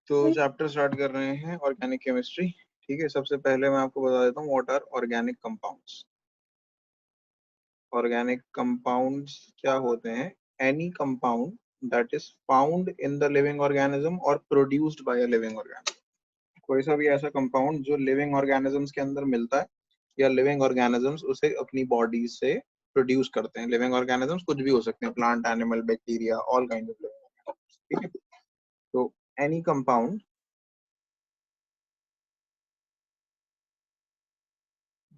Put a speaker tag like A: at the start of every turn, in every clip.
A: तो chapter start कर रहे हैं ऑर्गेनिक केमिस्ट्री। ठीक है, सबसे पहले मैं आपको बता देता हूँ what are organic compounds. Organic compounds क्या होते हैं? Any compound that is found in the living organism और produced by a living organism. कोई सा भी ऐसा कंपाउंड जो लिविंग ऑर्गेनिजम्स के अंदर मिलता है या लिविंग ऑर्गेनिजम्स उसे अपनी बॉडी से प्रोड्यूस करते हैं। लिविंग ऑर्गेनिजम्स कुछ भी हो सकते हैं, plant, animal, bacteria, all kind of living organisms. ठीक है, तो any compound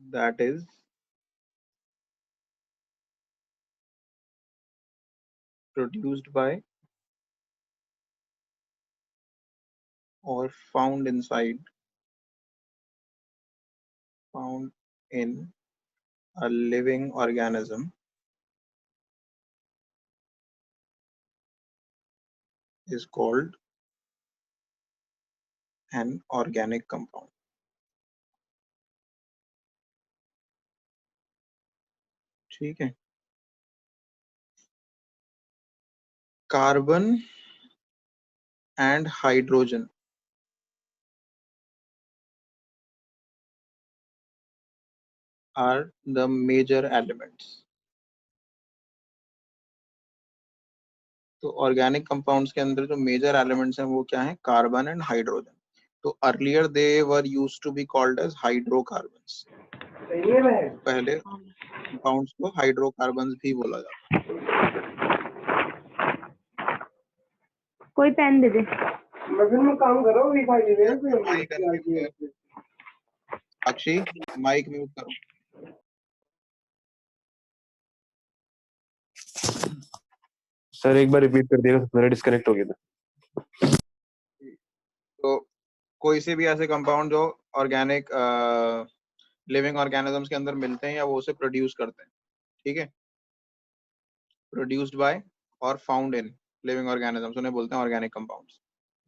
A: that is produced by or found in a living organism is called an organic compound. ठीक है, carbon and hydrogen are the major elements. तो ऑर्गेनिक कंपाउंड्स के अंदर जो मेजर एलिमेंट्स हैं वो क्या है? Carbon and hydrogen. तो earlier they were used to be called as hydrocarbons. पहले कंपाउंड्स को हाइड्रोकार्बन्स भी बोला जाता है।
B: कोई पेन दे दे।
C: मैं काम कर रहा हूँ
A: अक्षी, माइक म्यूट करो।
C: सर एक बार रिपीट कर दिएगा, मेरा डिस्कनेक्ट हो गया था।
A: तो कोई से भी ऐसे कंपाउंड जो ऑर्गेनिक लिविंग ऑर्गेनिजम्स के अंदर मिलते हैं या वो उसे प्रोड्यूस करते हैं। ठीक है, प्रोड्यूस्ड बाय और फाउंड इन लिविंग ऑर्गेनिजम्स उन्हें बोलते हैं ऑर्गेनिक कंपाउंड्स।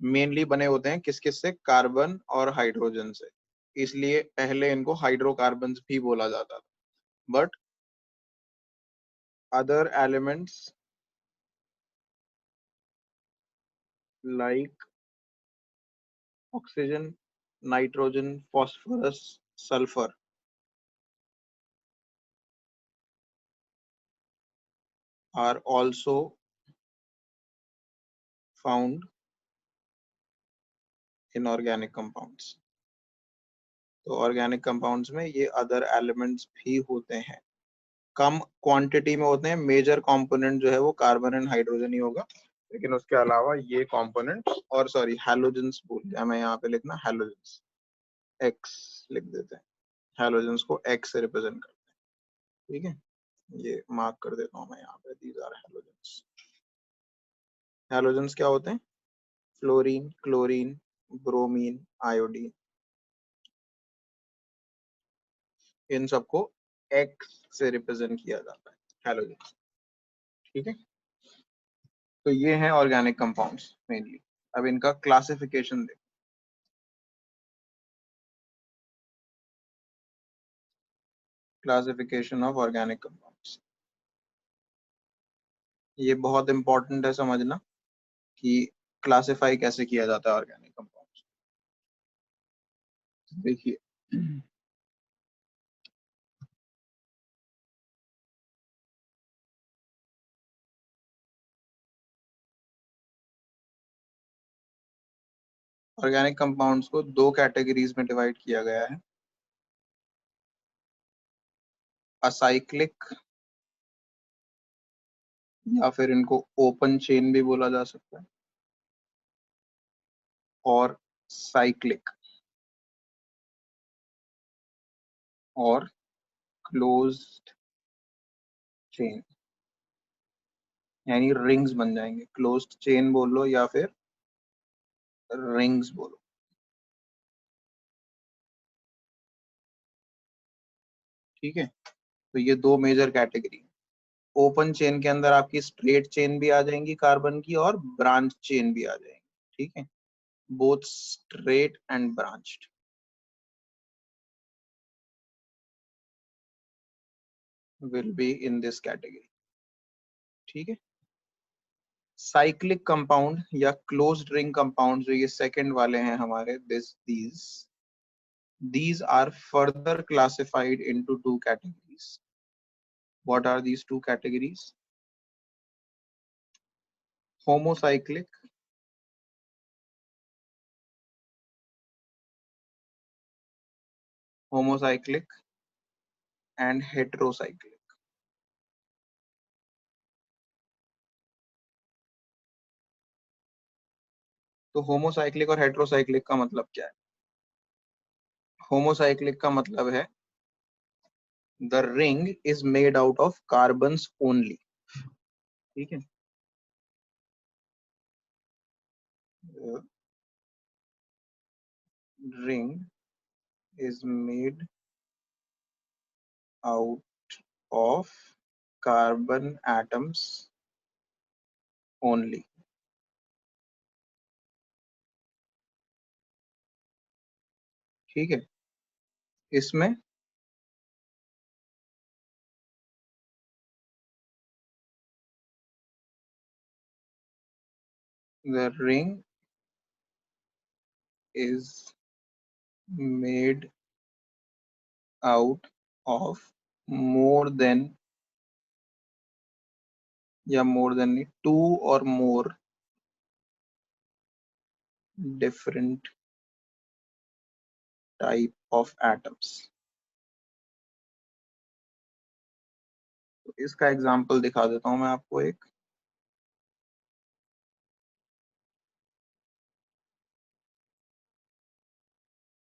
A: मेनली बने होते हैं किस किस से? कार्बन और हाइड्रोजन से। इसलिए पहले इनको हाइड्रोकार्बन्स भी बोला जाता था। But other elements like oxygen, nitrogen, phosphorus, sulfur are also found in organic compounds. तो ऑर्गेनिक कंपाउंड्स में ये अदर एलिमेंट्स भी होते हैं, कम क्वांटिटी में होते हैं। मेजर कंपोनेंट जो है वो कार्बन एंड हाइड्रोजन ही होगा, लेकिन उसके अलावा ये कंपोनेंट्स और सॉरी हैलोजेंस भूल गया मैं यहाँ पे लिखना, हैलोजेंस एक्स लिख देते हैं। हैलोजेंस को एक्स से रिप्रेजेंट करते हैं। ठीक है, ये मार्क कर देता हूँ मैं यहाँ पे, दीज आर हैलोजेंस। हैलोजेंस क्या होते हैं? फ्लोरीन, क्लोरीन, ब्रोमीन, आयोडीन, इन सबको एक्स से रिप्रेजेंट किया जाता है, हैलोजेंस। ठीक है, तो ये हैं ऑर्गेनिक कंपाउंड्स मेनली। अब इनका क्लासिफिकेशन देखो। क्लासिफिकेशन ऑफ ऑर्गेनिक कंपाउंड्स, ये बहुत इंपॉर्टेंट है समझना कि क्लासिफाई कैसे किया जाता है ऑर्गेनिक कंपाउंड्स। देखिए, ऑर्गेनिक कंपाउंड्स को दो कैटेगरीज में डिवाइड किया गया है, असाइक्लिक या फिर इनको ओपन चेन भी बोला जा सकता है, और साइक्लिक और क्लोज्ड चेन, यानी रिंग्स बन जाएंगे। क्लोज्ड चेन बोलो या फिर रिंग्स बोलो। ठीक है, तो ये दो मेजर कैटेगरी। ओपन चेन के अंदर आपकी स्ट्रेट चेन भी आ जाएंगी कार्बन की और ब्रांच चेन भी आ जाएंगी। ठीक है, both straight and branched. Will be in this category. ठीक है, साइक्लिक कंपाउंड या क्लोज्ड रिंग कंपाउंड जो ये सेकंड वाले हैं हमारे, these are further classified into two categories. What are these two categories? Homocyclic and heterocyclic. तो होमोसाइक्लिक और हेटेरोसाइक्लिक का मतलब क्या है? होमोसाइक्लिक का मतलब है the ring is made out of carbons only. ठीक है, ring is made out of carbon atoms only. ठीक है, इसमें the ring is made out of more than या more than two or more different type of atoms. तो इसका example दिखा देता हूं मैं आपको एक.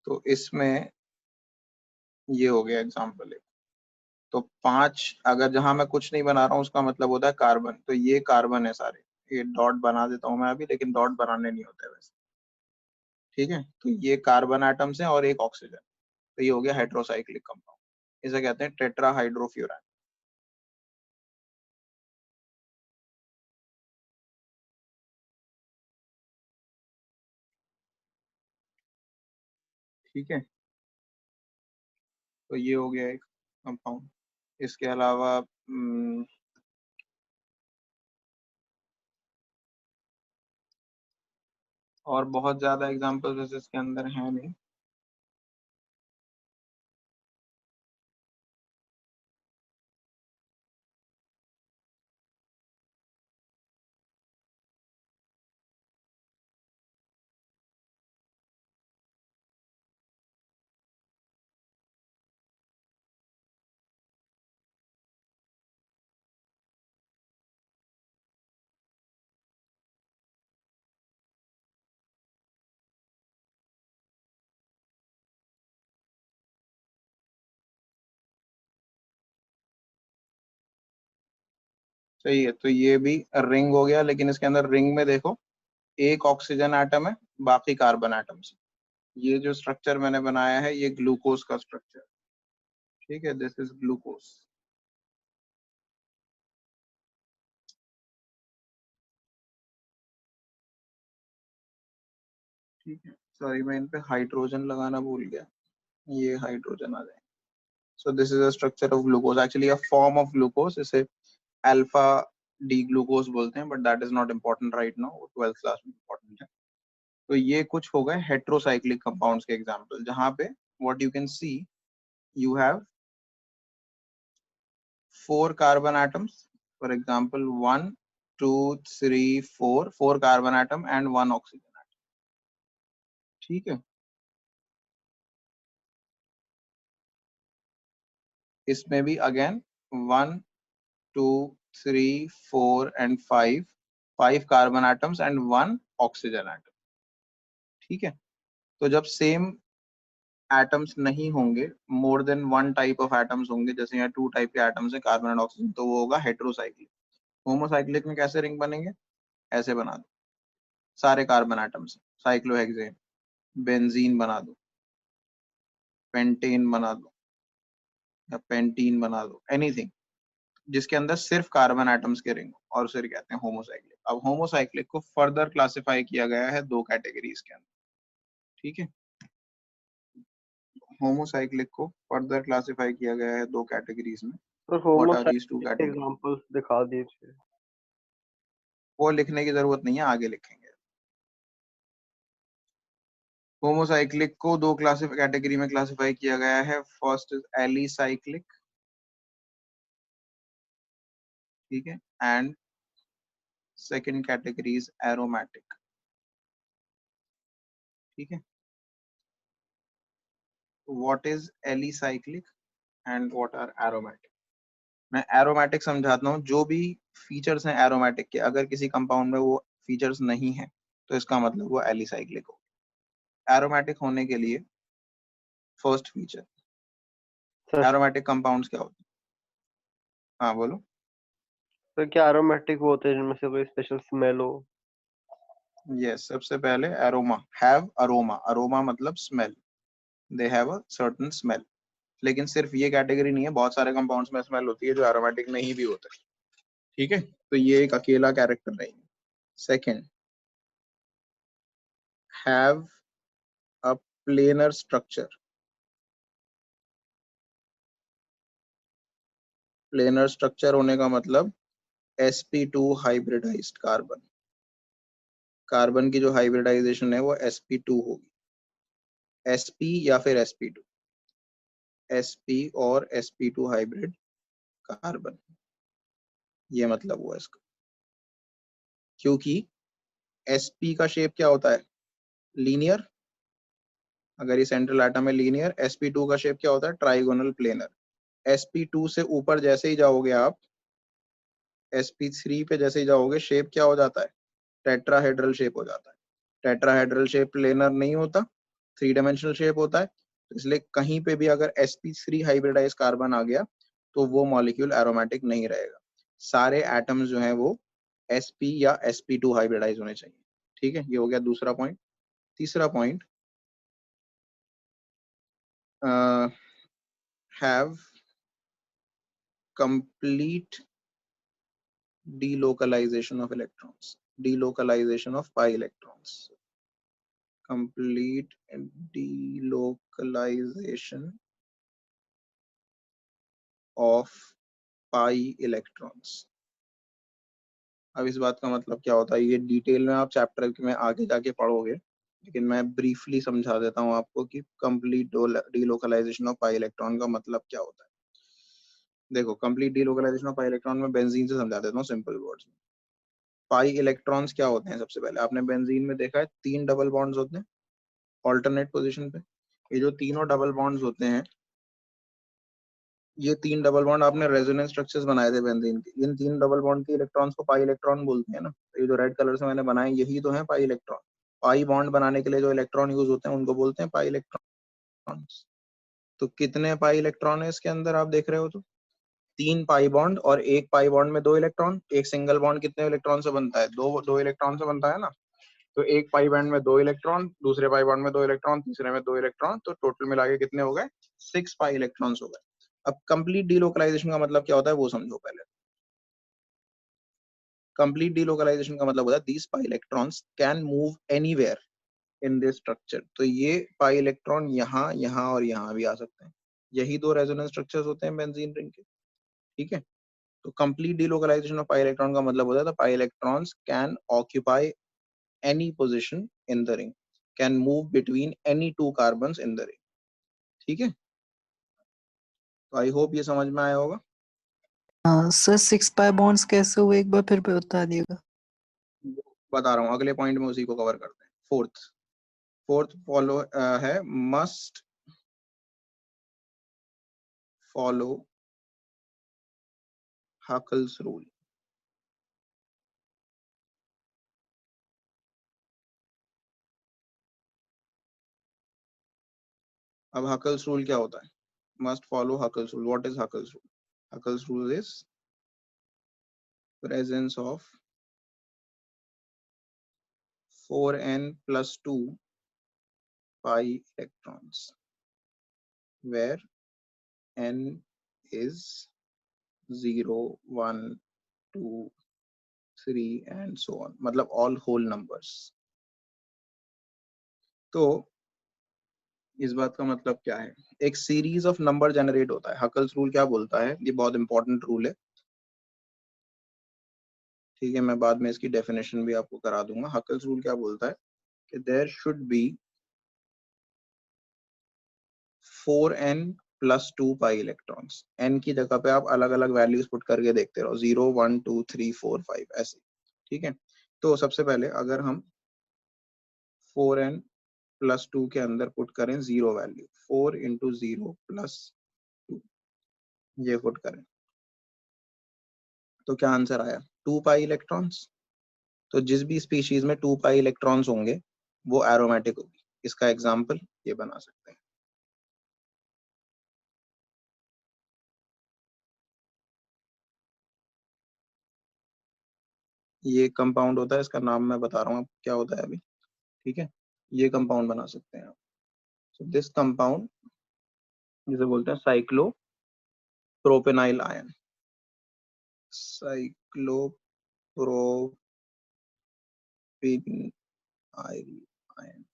A: तो इसमें ये हो गया एग्जांपल एक. तो 5, अगर जहां मैं कुछ नहीं बना रहा हूं उसका मतलब होता है कार्बन. तो ये कार्बन है सारे. ये डॉट बना देता हूं मैं अभी, लेकिन डॉट बनाने नहीं होते वैसे. ठीक है, तो ये कार्बन एटम्स हैं और एक ऑक्सीजन. तो ये हो गया हेटेरोसाइक्लिक कंपाउंड. इसे कहते हैं टेट्राहाइड्रोफ्यूरान. ठीक है, तो ये हो गया एक कंपाउंड. इसके अलावा और बहुत ज्यादा एग्जांपल्स वैसे इसके अंदर है नहीं. सही है, तो ये भी रिंग हो गया, लेकिन इसके अंदर रिंग में देखो एक ऑक्सीजन एटम है, बाकी कार्बन एटम्स. ये जो स्ट्रक्चर मैंने बनाया है ये ग्लूकोज का स्ट्रक्चर. ठीक है, दिस इज ग्लूकोज. ठीक है, सॉरी मैं इन पे हाइड्रोजन लगाना भूल गया. ये हाइड्रोजन आ जाए. So this is a structure of glucose, actually a form of glucose. इसे अल्फा डी ग्लूकोज बोलते हैं, but that is not important right now, 12th class में इम्पोर्टेंट है. तो ये कुछ हो गए हेट्रोसाइक्लिक कंपाउंड्स के एग्जांपल, जहां पे what you can see, you have 4 carbon atoms. For example, 1 2 3 4 carbon atom and 1 oxygen atom. ठीक है, इसमें भी again 1 2 3 4 and 5 carbon atoms and 1 oxygen atom. ठीक है, तो जब सेम एटम्स नहीं होंगे, more than one type of atoms होंगे, जैसे यहाँ 2 टाइप के एटम्स है कार्बन एंड ऑक्सीजन, तो वो होगा हेट्रोसाइक्लिक. होमोसाइक्लिक में कैसे रिंग बनेंगे? ऐसे बना दो, सारे कार्बन एटम्स, साइक्लोहेक्सेन, बेंजीन बना दो, पेंटेन बना दो, या पेंटीन बना दो, एनीथिंग जिसके अंदर सिर्फ कार्बन एटम्स के रिंग, और उसे कहते हैं होमोसाइक्लिक. अब होमोसाइक्लिक को फर्दर क्लासिफाई किया गया है 2 कैटेगरीज के अंदर. ठीक है, होमोसाइक्लिक को फर्दर क्लासिफाई किया गया है 2 कैटेगरीज में.
C: तो
A: व्हाट आर दीज 2
C: होमोसाइक्लिक के
A: कैटेगरीज?
C: एग्जांपल्स दिखा दीजिए.
A: वो लिखने की जरूरत नहीं है, आगे लिखेंगे। होमोसाइक्लिक को दो कैटेगरी में क्लासिफाई किया गया है। फर्स्ट इज एलिसाइक्लिक, ठीक है, and second category is aromatic, ठीक है। What is alicyclic and what are aromatic? मैं एरोमेटिक समझाता हूँ। जो भी फीचर्स हैं एरोमेटिक के, अगर किसी कंपाउंड में वो फीचर्स नहीं है तो इसका मतलब वो एलिसाइक्लिक हो। एरोमेटिक होने के लिए first feature,
C: sir
A: aromatic compounds क्या होते हैं? हाँ बोलो।
C: सर क्या एरोमेटिक वो होते हैं जिनमें से कोई स्पेशल स्मेल हो?
A: यस, सबसे पहले एरोमा, हैव अरोमा, अरोमा मतलब smell, they have a certain smell. लेकिन सिर्फ ये कैटेगरी नहीं है, बहुत सारे कंपाउंड्स में स्मेल होती है जो एरोमेटिक नहीं भी होते, ठीक है। तो ये एक अकेला कैरेक्टर नहीं है। Second, have a planar structure. Planar structure होने का मतलब sp2 हाइब्रिडाइज्ड कार्बन, कार्बन की जो हाइब्रिडाइजेशन है वो sp2 होगी, sp या फिर sp2, sp और sp2 हाइब्रिड कार्बन, ये मतलब हुआ इसका। क्योंकि sp का शेप क्या होता है? लीनियर। अगर ये सेंट्रल एटम है लीनियर, sp2 का शेप क्या होता है? Trigonal planar. sp2 से ऊपर जैसे ही जाओगे आप, sp3 पे जैसे ही जाओगे, शेप क्या हो जाता है? टेट्राहेड्रल शेप हो जाता है। टेट्राहेड्रल शेप प्लेनर नहीं होता, थ्री डायमेंशनल शेप होता है। इसलिए कहीं पे भी अगर sp3 हाइब्रिडाइज कार्बन आ गया तो वो मॉलिक्यूल एरोमेटिक नहीं रहेगा। सारे एटम्स जो हैं वो sp या sp2 हाइब्रिडाइज होने चाहिए, ठीक है। ये हो गया दूसरा पॉइंट। तीसरा point, have complete delocalization of electrons, delocalization of pi electrons, complete delocalization of pi electrons। अब इस बात का मतलब क्या होता है, ये डिटेल में आप चैप्टर में आगे जाके पढ़ोगे, लेकिन मैं ब्रीफली समझा देता हूँ आपको कि complete delocalisation of pi electron का मतलब क्या होता है। देखो, complete delocalisation of pi electron में बेंजीन से समझा देता हूँ सिंपल वर्ड्स में। पाई इलेक्ट्रॉन्स क्या होते हैं? सबसे पहले आपने बेंजीन में देखा है 3 डबल बॉन्ड्स होते हैं ऑल्टरनेट पोजीशन पे। ये जो तीनों डबल बॉन्ड्स होते हैं, ये 3 डबल बॉन्ड आपने रेजोनेंस स्ट्रक्चर्स बनाए थे बेंजीन के, इन 3 डबल बॉन्ड के इलेक्ट्रॉन्स को पाई इलेक्ट्रॉन बोलते हैं ना। तो ये जो रेड कलर से मैंने बनाए यही तो है पाई इलेक्ट्रॉन। पाई बॉन्ड बनाने के लिए जो इलेक्ट्रॉन यूज होते हैं उनको बोलते हैं पाई इलेक्ट्रॉन। तो कितने पाई इलेक्ट्रॉन है इसके अंदर आप देख रहे हो? तो 3 पाई बॉन्ड, और एक पाई बॉन्ड में 2 इलेक्ट्रॉन। एक सिंगल बॉन्ड कितने इलेक्ट्रॉन से बनता है? दो इलेक्ट्रॉन से बनता है ना। तो एक पाई बॉन्ड में 2 इलेक्ट्रॉन, दूसरे पाई बॉन्ड में 2 इलेक्ट्रॉन, तीसरे में 2 इलेक्ट्रॉन, तो टोटल मिला के कितने हो गए? 6 पाई इलेक्ट्रॉन्स हो गए। अब कंप्लीट डीलोकलाइजेशन का मतलब क्या होता है वो समझो पहले। कंप्लीट डीलोकलाइजेशन का मतलब होता है these pi electrons can move anywhere in this structure. तो ये पाई इलेक्ट्रॉन यहाँ, यहाँ और यहाँ भी आ सकते हैं। यही 2 रेजोनेंस स्ट्रक्चर्स होते हैं बेंजीन रिंग के, ठीक है। तो complete delocalization of pi electron का मतलब होता है pi electrons can occupy any position in the ring, can move between any 2 carbons in the ring, ठीक है। तो आई होप ये समझ में आया होगा।
B: हाँ सर, 6 पाई बॉन्ड्स कैसे हुए एक बार फिर बता दिएगा।
A: बता रहा हूँ, अगले पॉइंट में उसी को कवर करते हैं। फोर्थ फॉलो है मस्ट फॉलो हकल्स रूल। अब हकल्स रूल क्या होता है? Must follow Huckel's rule. What is Huckel's rule? Huckel's rule is presence of 4n plus 2 pi electrons where n is 0, 1, 2, 3 and so on, मतलब all whole numbers। तो इस बात का मतलब क्या है? एक सीरीज ऑफ नंबर जनरेट होता है। हकल्स रूल क्या बोलता है? ये बहुत इंपॉर्टेंट रूल है। ठीक है, मैं बाद में इसकी डेफिनेशन भी आपको करा दूंगा। हकल्स रूल क्या बोलता है कि there should be 4n + 2 pi electrons. n की जगह पे आप अलग अलग वैल्यूज पुट करके देखते रहो, 0 1 2 3 4 5 ऐसे। ठीक है, तो सबसे पहले अगर हम 4n + 2 के अंदर पुट करें 0 वैल्यू, 4 × 0 + 2 ये पुट करें तो क्या आंसर आया? 2 पाई इलेक्ट्रॉन्स। तो जिस भी स्पीशीज में 2 पाई इलेक्ट्रॉन्स होंगे वो एरोमेटिक होगी। इसका एग्जाम्पल ये बना सकते हैं। ये कंपाउंड होता है, इसका नाम मैं बता रहा हूँ आपको क्या होता है अभी। ठीक है, ये कंपाउंड बना सकते हैं आप। सो दिस कंपाउंड जिसे बोलते हैं साइक्लोप्रोपेनाइल आयन। साइक्लोप्रोपेनाइल आयन।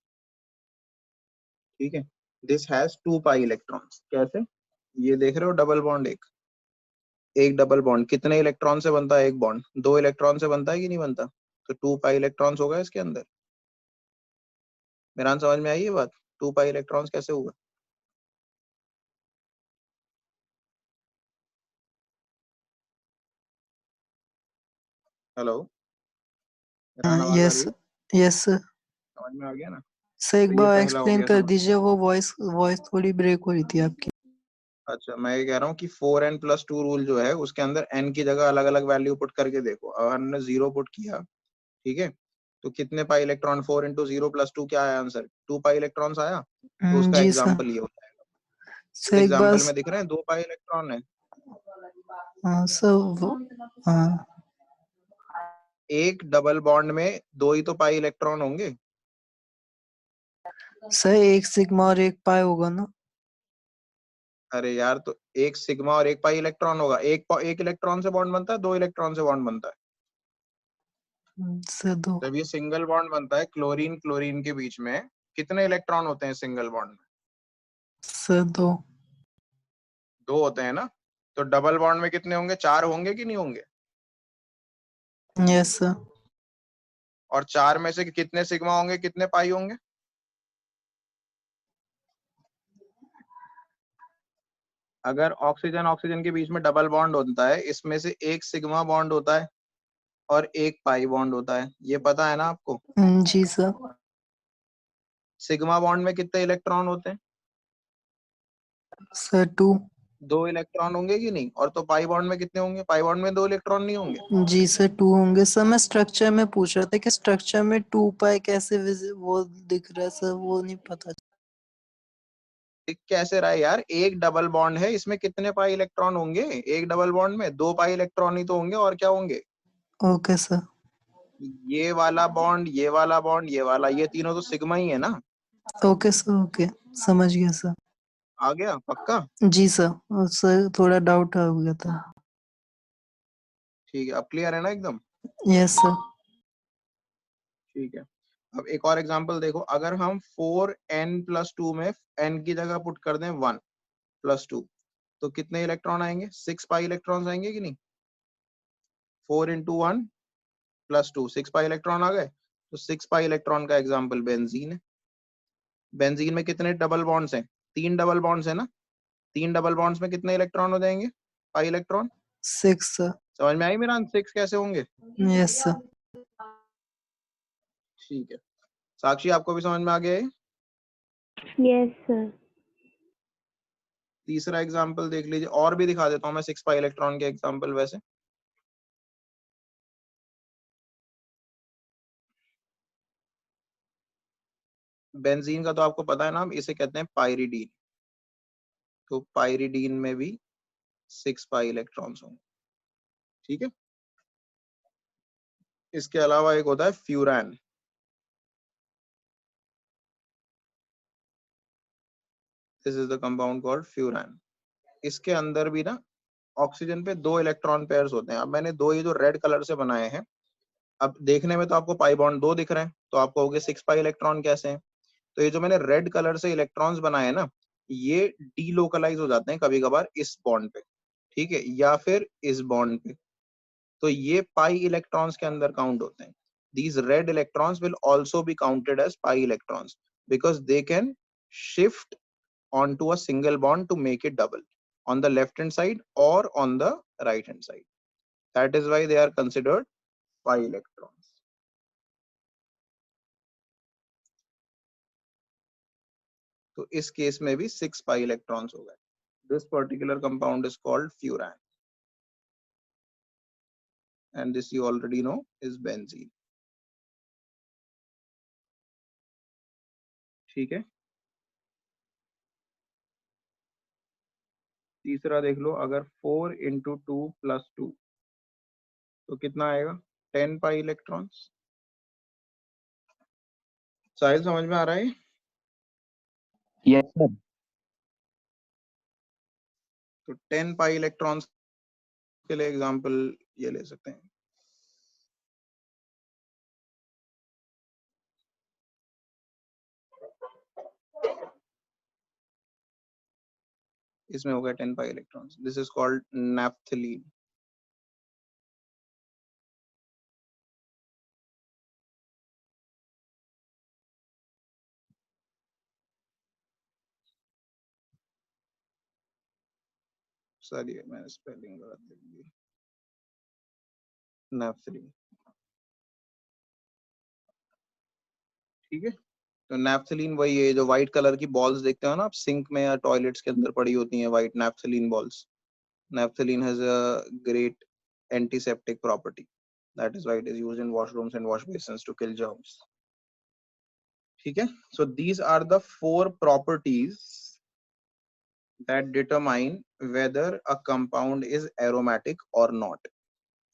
A: ठीक है, दिस हैज 2 पाई इलेक्ट्रॉन्स। कैसे? ये देख रहे हो डबल बॉन्ड, एक डबल बॉन्ड कितने इलेक्ट्रॉन से बनता है? एक बॉन्ड 2 इलेक्ट्रॉन से बनता है कि नहीं बनता? तो 2 पाई इलेक्ट्रॉन्स होगा इसके अंदर। मेरा समझ में आई ये बात? 2 पाई इलेक्ट्रॉन्स कैसे होगा? हेलो, मेरा आवाज आ रही
B: यस
A: है?
B: Yes sir.
A: समझ में आ गया ना?
B: सर एक
A: तो ये
B: बार
A: पहला हो
B: एक्सप्लेन
A: गया
B: कर
A: समझ।
B: दीजिए, वो वॉइस वॉइस थोड़ी ब्रेक हो रही थी आपकी।
A: अच्छा, मैं ये कह रहा हूँ कि 4n + 2 रूल जो है उसके अंदर n की जगह अलग अलग वैल्यू पुट करके देखो। अगर हमने 0 पुट किया, ठीक है, तो कितने पाई इलेक्ट्रॉन? 4 × 0 + 2 क्या आया आंसर? 2 पाई इलेक्ट्रॉन्स आया। तो उसका
B: जी सर।
A: एग्जाम्पल ये होता है।
B: सर
A: इस
B: एक बार
A: एग्जाम्पल में दिख रहे हैं 2 पाई इलेक्ट्रॉन है।
B: हाँ सर हाँ
A: एक डबल बॉन्ड में 2 ही तो पाई इलेक्ट्रॉन होंगे।
B: सर, एक सिग्मा और एक पाई होगा ना?
A: अरे यार, तो एक सिग्मा और एक पाई इलेक्ट्रॉन होगा। एक इलेक्ट्रॉन से बॉन्ड बनता है, 2 इलेक्ट्रॉन से बॉन्ड बनता है।
B: सर दो।
A: जब ये सिंगल बॉन्ड बनता है क्लोरीन क्लोरीन के बीच में, कितने इलेक्ट्रॉन होते हैं सिंगल बॉन्ड में?
B: सर दो।
A: 2 होते हैं ना। तो डबल बॉन्ड में कितने होंगे? 4 होंगे कि नहीं होंगे?
B: Yes sir.
A: और 4 में से कितने सिग्मा होंगे, कितने पाई होंगे? अगर ऑक्सीजन ऑक्सीजन के बीच में डबल बॉन्ड होता है, इसमें से एक सिग्मा बॉन्ड होता है और एक पाई बॉन्ड होता है, ये पता है ना आपको?
B: जी सर।
A: सिग्मा बॉन्ड में कितने इलेक्ट्रॉन होते हैं?
B: सर 2।
A: 2 इलेक्ट्रॉन होंगे कि नहीं? और तो पाई बॉन्ड में कितने होंगे? पाई बॉन्ड में 2 इलेक्ट्रॉन नहीं होंगे।
B: जी सर 2 होंगे। सर मैं स्ट्रक्चर में पूछ रहा था कि स्ट्रक्चर में 2 पाई कैसे वो दिख रहा है सर, वो नहीं पता।
A: दिख कैसे रहा है यार? एक डबल बॉन्ड है, इसमें कितने पाई इलेक्ट्रॉन होंगे? एक डबल बॉन्ड में 2 पाई इलेक्ट्रॉन ही तो होंगे, और क्या होंगे?
B: Okay sir.
A: ये वाला बॉन्ड, ये वाला बॉन्ड, ये वाला, ये तीनों तो सिग्मा ही है ना।
B: ओके सर ओके, समझ गया सर।
A: आ गया पक्का?
B: जी सर, सर थोड़ा डाउट हो गया था।
A: ठीक है, अब क्लियर है ना एकदम?
B: Yes sir.
A: ठीक है, अब एक और एग्जांपल देखो। अगर हम 4n + 2 में n की जगह पुट कर दें 1 + 2, तो कितने इलेक्ट्रॉन आएंगे? 6 पाई इलेक्ट्रॉन्स आएंगे कि नहीं? 4 × 1 + 2, 6 पाई इलेक्ट्रॉन आ गए। तो 6 पाई इलेक्ट्रॉन का एग्जांपल बेंजीन है। बेंजीन में कितने डबल बॉन्ड्स हैं? 3 डबल बॉन्ड्स है ना। 3 डबल बॉन्ड्स में कितने इलेक्ट्रॉन हो जाएंगे? Pi electron.
B: 6 सर।
A: समझ में आई मेरा? 6 कैसे होंगे?
B: Yes sir.
A: ठीक है, साक्षी आपको भी समझ में आ गया है?
D: Yes sir.
A: तीसरा एग्जांपल देख लीजिए, और भी दिखा देता हूँ मैं 6 पाई इलेक्ट्रॉन के एग्जांपल। वैसे बेंजीन का तो आपको पता है नाम, इसे कहते हैं पाइरिडीन। तो पाइरिडीन में भी 6 पाई इलेक्ट्रॉन्स होंगे। ठीक है, इसके अलावा एक होता है furan. This is the compound called furan. इसके अंदर भी ना ऑक्सीजन पे 2 इलेक्ट्रॉन पेयर्स होते हैं। अब मैंने 2 ये जो रेड कलर से बनाए हैं, अब देखने में तो आपको पाई बॉन्ड 2 दिख रहे हैं, तो आप कहोगे 6 पाई इलेक्ट्रॉन कैसे हैं? तो ये जो मैंने रेड कलर से इलेक्ट्रॉन्स बनाए हैं ना, ये डीलोकलाइज हो जाते हैं कभी कभार इस बॉन्ड पे, ठीक है, या फिर इस बॉन्ड पे। तो ये पाई इलेक्ट्रॉन्स के अंदर काउंट होते हैं. These red electrons will also be counted as pi electrons because they can shift onto a single bond to make it double on the left hand side or on the right hand side. That is why they are considered pi electrons. तो इस case में भी 6 pi electrons हो गए. This particular compound is called furan, and this you already know is benzene. ठीक है. तीसरा देख लो, अगर 4 into 2 plus 2 तो कितना आएगा? 10 pi electrons. साहिल समझ में आ रहा है?
C: Yes sir.
A: तो 10 pi electrons के लिए एग्जांपल ये ले सकते हैं. इसमें हो गया 10 pi electrons. This is called naphthalene. Sorry मैंने स्पेलिंग गलत लिख दी. naphthalene. ठीक है. तो naphthalene वही है जो व्हाइट कलर की बॉल्स देखते हो ना आप सिंक में या टॉयलेट्स के अंदर पड़ी होती हैं, white naphthalene balls. Naphthalene has a great antiseptic property. That is why it is used in washrooms and wash basins to kill germs. ठीक है. So these are the 4 properties that determine whether a compound is aromatic or not.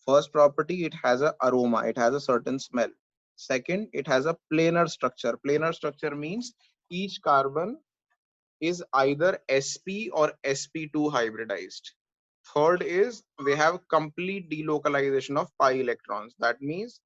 A: First property, it has a aroma, it has a certain smell. Second, it has a planar structure. Planar structure means each carbon is either sp or sp2 hybridized. Third is we have complete delocalization of pi electrons. That means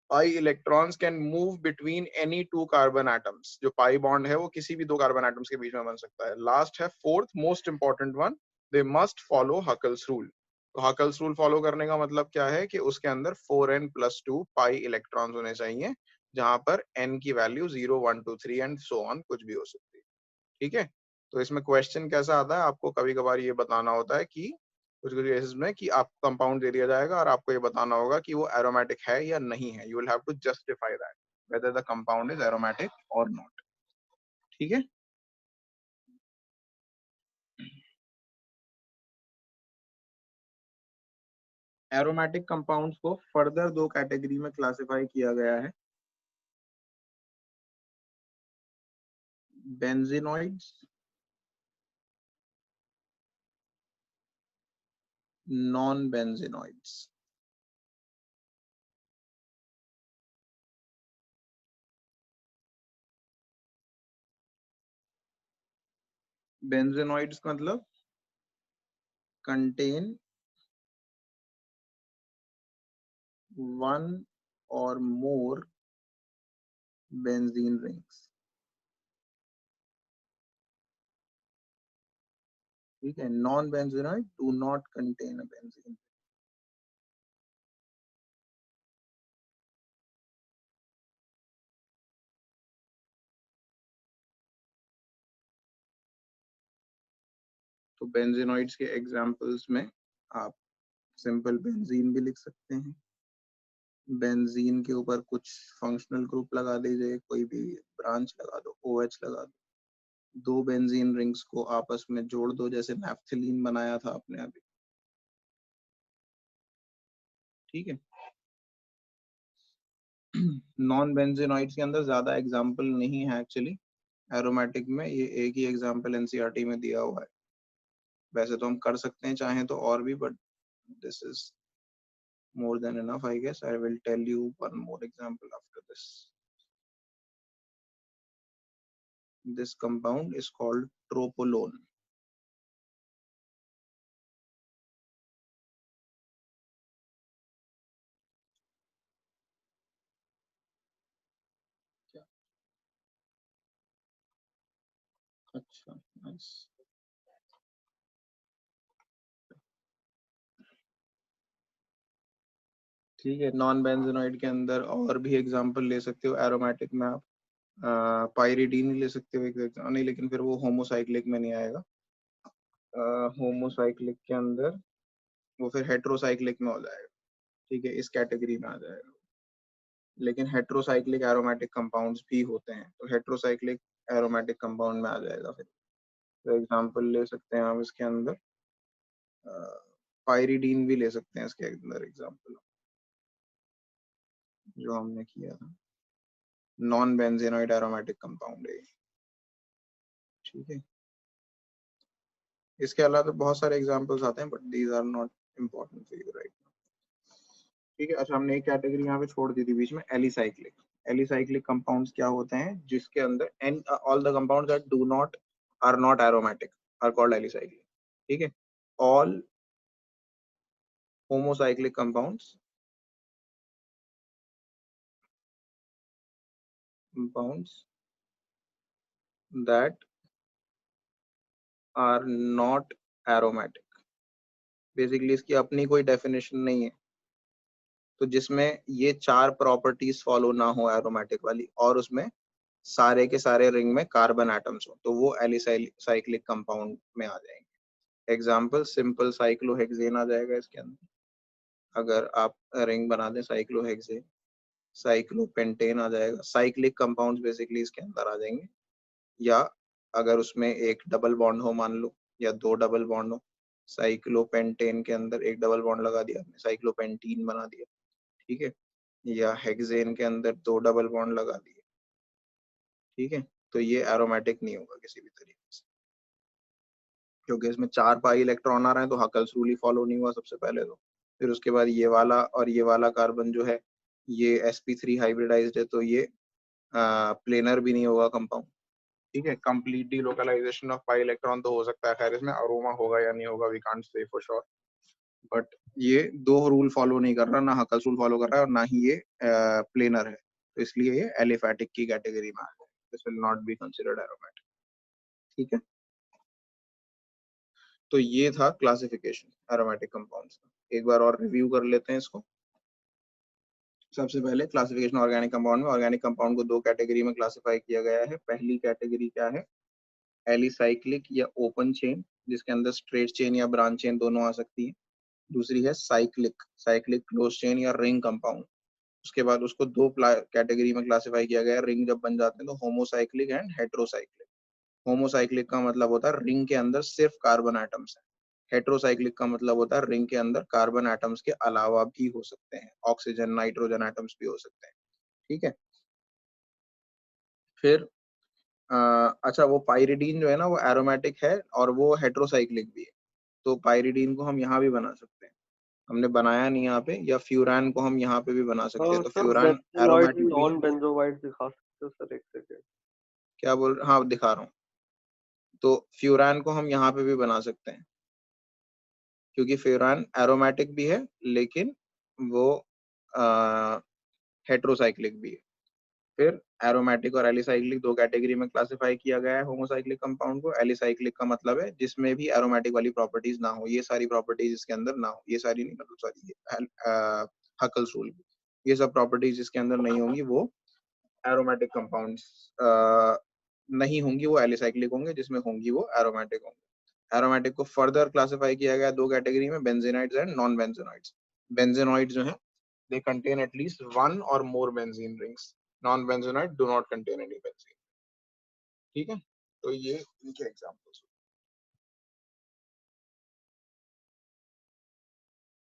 A: pi electrons can move between any 2 carbon atoms. जो pi bond है वो किसी भी 2 carbon atoms के बीच में बन सकता है. Last है fourth most important one, they must follow Huckel's rule. तो Huckel's rule follow करने का मतलब क्या है कि उसके अंदर 4n plus 2 pi electrons होने चाहिए, जहां पर n की वैल्यू 0, 1, 2, 3 and so on कुछ भी हो सकती है. ठीक है. तो इसमें क्वेश्चन कैसा आता है, आपको कभी कभार ये बताना होता है कि कुछ कुछ केसेस में कि आपको कंपाउंड दे दिया जाएगा और आपको ये बताना होगा कि वो एरोमेटिक है या नहीं है. You will have to justify that whether the compound is aromatic और नॉट. ठीक है. एरोमेटिक कंपाउंड्स को फर्दर 2 कैटेगरी में क्लासिफाई किया गया है. Benzenoids, non benzenoids. बेंजीनॉइड्स का मतलब contain 1 or more benzene rings. ठीक है. Non benzenoid do not contain a benzene. तो बेंजीनॉइड्स के एग्जांपल्स में आप सिंपल बेंजीन भी लिख सकते हैं. बेंजीन के ऊपर कुछ फंक्शनल ग्रुप लगा दीजिए, कोई भी ब्रांच लगा दो, OH लगा दो. 2 बेंजीन रिंग्स को आपस में जोड़ दो, जैसे नैफ्थलीन बनाया था आपने अभी. ठीक है. नॉन बेंजीनॉइड्स के अंदर ज्यादा एग्जांपल नहीं है एक्चुअली. एरोमेटिक में ये एक ही एग्जांपल एनसीईआरटी में दिया हुआ है. वैसे तो हम कर सकते हैं चाहें तो और भी, but this is more than enough, I guess. I will tell you one more example after this. This compound is called tropolone. अच्छा, nice. ठीक है, नॉन बेंजोनॉइड के अंदर और भी एग्जांपल ले सकते हो। एरोमेटिक में आप पायरिडीन ले सकते हो एक नहीं, लेकिन फिर वो होमोसाइक्लिक में नहीं आएगा। होमोसाइक्लिक के अंदर वो फिर हेट्रोसाइक्लिक में हो जाएगा। ठीक है, इस कैटेगरी में आ जाएगा। लेकिन हेट्रोसाइक्लिक एरोमेटिक कंपाउंड्स भी होते हैं, तो हेट्रोसाइक्लिक एरोमेटिक कंपाउंड में आ जाएगा फिर। तो एग्जांपल ले सकते हैं आप इसके अंदर, पायरिडीन भी ले सकते हैं इसके अंदर एग्जांपल, जो हमने किया था। नॉन बेंजेनॉइड एरोमेटिक कंपाउंड है। ठीक है, इसके अलावा तो बहुत सारे एग्जांपल्स आते हैं, but these are not important for you right. ठीक है, अच्छा हमने एक कैटेगरी यहाँ पे छोड़ दी थी बीच में, एलिसाइक्लिक। एलिसाइक्लिक कंपाउंड्स क्या होते हैं, जिसके अंदर and all the compounds that do not are not aromatic are called alicyclic. ठीक है, all homocyclic compounds that are not aromatic, basically इसकी अपनी कोई डेफिनेशन नहीं है, तो जिसमें ये 4 प्रॉपर्टीज फॉलो ना हो एरोमेटिक वाली, और उसमें सारे के सारे रिंग में कार्बन एटम्स हो, तो वो एलिसाइक्लिक कंपाउंड में आ जाएंगे। एग्जांपल सिंपल साइक्लोहेक्सेन आ जाएगा इसके अंदर, अगर आप रिंग बना दें साइक्लोहेक्सेन। साइक्लोपेंटेन आ जाएगा। साइक्लिक कंपाउंड्स बेसिकली इसके अंदर आ जाएंगे, या अगर उसमें एक डबल बॉन्ड हो मान लो, या 2 डबल बॉन्ड हो। साइक्लोपेंटेन के अंदर एक डबल बॉन्ड लगा दिया, साइक्लोपेंटीन बना दिया। ठीक है, या हेक्सेन के अंदर 2 डबल बॉन्ड लगा दिए। ठीक है, तो ये एरोमेटिक नहीं होगा किसी भी तरीके से, क्योंकि इसमें 4 पाई इलेक्ट्रॉन आ रहे हैं, तो हकल्स रूल ही फॉलो नहीं हुआ सबसे पहले तो। फिर उसके बाद ये वाला और ये वाला कार्बन जो है ये sp3 हाइब्रिडाइज्ड है, तो ये प्लेनर भी नहीं होगा कंपाउंड। ठीक है, complete delocalisation of pi electron तो हो सकता है, खैर इसमें अरोमा होगा या नहीं होगा we can't say for sure, but ये 2 रूल फॉलो नहीं कर रहा, ना हकल्स रूल फॉलो कर रहा है और ना ही ये प्लेनर है, तो इसलिए ये एलिफैटिक की कैटेगरी में आ है। This will not be considered aromatic. ठीक है, तो ये था क्लासिफिकेशन एरोमेटिक कंपाउंड्स का। एक बार और रिव्यू कर लेते हैं इसको। सबसे पहले क्लासिफिकेशन ऑर्गेनिक कंपाउंड में, ऑर्गेनिक कंपाउंड को 2 कैटेगरी में क्लासिफाई किया गया है। पहली कैटेगरी क्या है, एलिसाइक्लिक या ओपन चेन, जिसके अंदर स्ट्रेट चेन या ब्रांच चेन दोनों आ सकती है। दूसरी है साइक्लिक, साइक्लिक क्लोज चेन या रिंग कंपाउंड। उसके बाद उसको 2 कैटेगरी में क्लासिफाई किया गया है। रिंग जब बन जाते हैं तो होमोसाइक्लिक एंड हेट्रोसाइक्लिक। होमोसाइक्लिक का मतलब होता है रिंग के अंदर सिर्फ कार्बन एटम्स है। हेट्रोसाइक्लिक का मतलब होता है रिंग के अंदर कार्बन एटम्स के अलावा भी हो सकते हैं, ऑक्सीजन नाइट्रोजन एटम्स भी हो सकते हैं। ठीक है, फिर अच्छा वो पाइरिडीन जो है ना वो एरोमेटिक है और वो हेट्रोसाइक्लिक भी है, तो पाइरिडीन को हम यहाँ भी बना सकते हैं। हमने बनाया नहीं यहाँ पे, या फ्यूरान को हम यहाँ पे भी बना सकते हैं, तो
E: सर
A: फ्यूरान
E: बेंजोइड
A: एरोमेटिक भी है।
E: नॉन बेंजोइड दिखा सकते हो सर एक सेकंड?
A: क्या बोल, हाँ दिखा रहा हूँ। तो फ्यूरान को हम यहाँ पे भी बना सकते हैं, क्योंकि फ्यूरान एरोमेटिक भी है लेकिन वो हेट्रोसाइक्लिक भी है। फिर एरोमेटिक और एलिसाइक्लिक 2 कैटेगरी में क्लासिफाई किया गया है होमोसाइक्लिक कंपाउंड को। एलिसाइक्लिक का मतलब है जिसमें भी एरोमेटिक वाली प्रॉपर्टीज ना हो, ये सारी प्रॉपर्टीज इसके अंदर ना हो, ये सारी नहीं मतलब सॉरी हकल्स रूल, ये सब प्रॉपर्टीज जिसके अंदर नहीं होंगी वो एरोमेटिक कंपाउंड्स नहीं होंगी, वो एलिसाइक्लिक होंगे। जिसमें होंगी वो एरोमेटिक होंगे। एरोमेटिक को फर्दर क्लासिफाई किया गया 2 कैटेगरी में, बेंजीनाइड्स एंड नॉन बेंजीनाइड्स। बेंजीनॉइड जो है they contain at least 1 or more benzene rings. Non-benzonaid do not contain any benzene. ठीक है, तो ये इनके एग्जांपल्स।